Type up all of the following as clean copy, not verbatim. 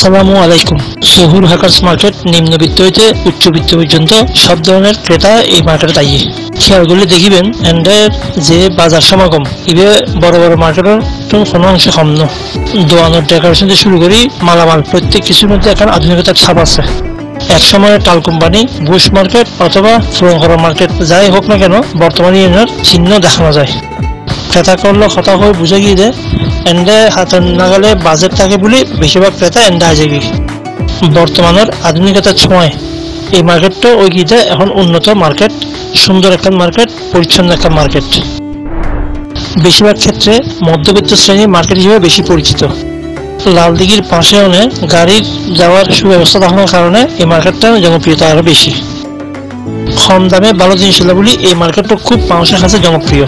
আসসালামু আলাইকুম। Zahur hackers market নিম্নবিত্ত হইতে উচ্চবিত্ত পর্যন্ত সব ধরনের ক্রেতা এই মার্কেটে তাই খেয়াল করলে দেখিবেন এন্ডের যে বাজার সমাগম ইবে বড় বড় মার্কেটের কোনো অংশে কম ন। দোয়ানোর ডেকোরেশন থেকে শুরু করি মালামাল প্রত্যেক কিছুর মধ্যে এখন আধুনিকতার ছাপ আছে। এক সময় টাল কোম্পানি, বুশ মার্কেট অথবা ফুরঙ্করা মার্কেট যাই হোক না কেন বর্তমানে এর চিহ্ন দেখানো যায়। ক্রেতা করলে কথা হয়ে বুঝে গিয়ে দেয় এন্ডে হাতের নাগালে বাজেট থাকে বলে বেশিরভাগ ক্রেতা এন্ডে আজে গিয়ে বর্তমানের আধুনিকতার সময় এই মার্কেটটা ওই গিয়ে এখন উন্নত মার্কেট, সুন্দর একটা মার্কেট, পরিচ্ছন্ন একটা মার্কেট। বেশিরভাগ ক্ষেত্রে মধ্যবিত্ত শ্রেণীর মার্কেট হিসেবে বেশি পরিচিত। লালদিঘির পাশে অনেক গাড়ির যাওয়ার সুব্যবস্থা থাকার কারণে এই মার্কেটটা জনপ্রিয়তা আরো বেশি। কম দামে ভালো জিনিস এলো বলে এই মার্কেটটা খুব মানুষের কাছে জনপ্রিয়।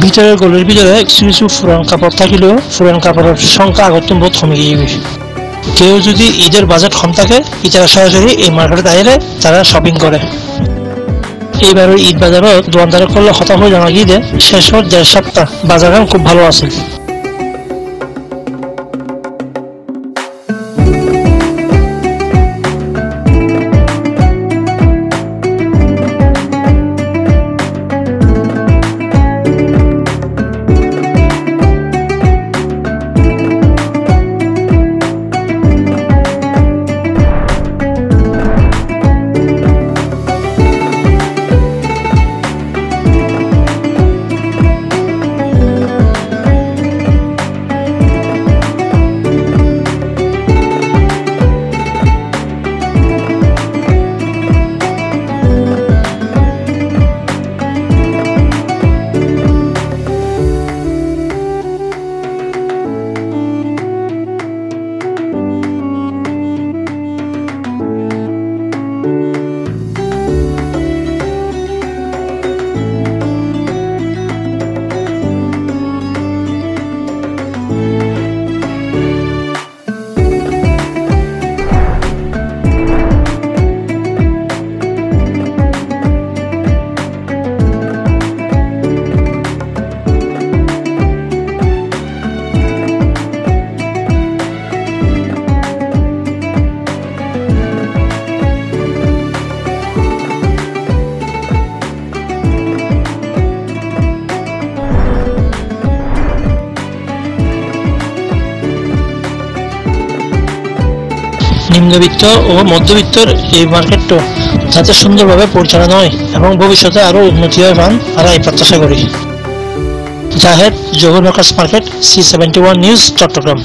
ভিতরের গলির ভিতরে কিছু কিছু পুরান কাপড় থাকিলেও পুরান কাপড়ের সংখ্যা আগত বোধ কমে গিয়ে কেউ যদি ঈদের বাজেট কম থাকে ইতারা সরাসরি এই মার্কেটে দাঁড়িয়ে তারা শপিং করে। এইবারের ঈদ বাজারও দোকানদার করলে হতাশ হয়ে জানা গিয়ে শেষ হওয়ার 1.5 সপ্তাহ বাজার খুব ভালো আছে। নিম্নবিত্ত ও মধ্যবিত্তর এই মার্কেটটা যাতে সুন্দরভাবে পরিচালনা হয় এবং ভবিষ্যতে আরো উন্নতি হয় পান আর এই প্রত্যাশা করি। Zahed, Zahur hackers market, C71 news, Chittagong.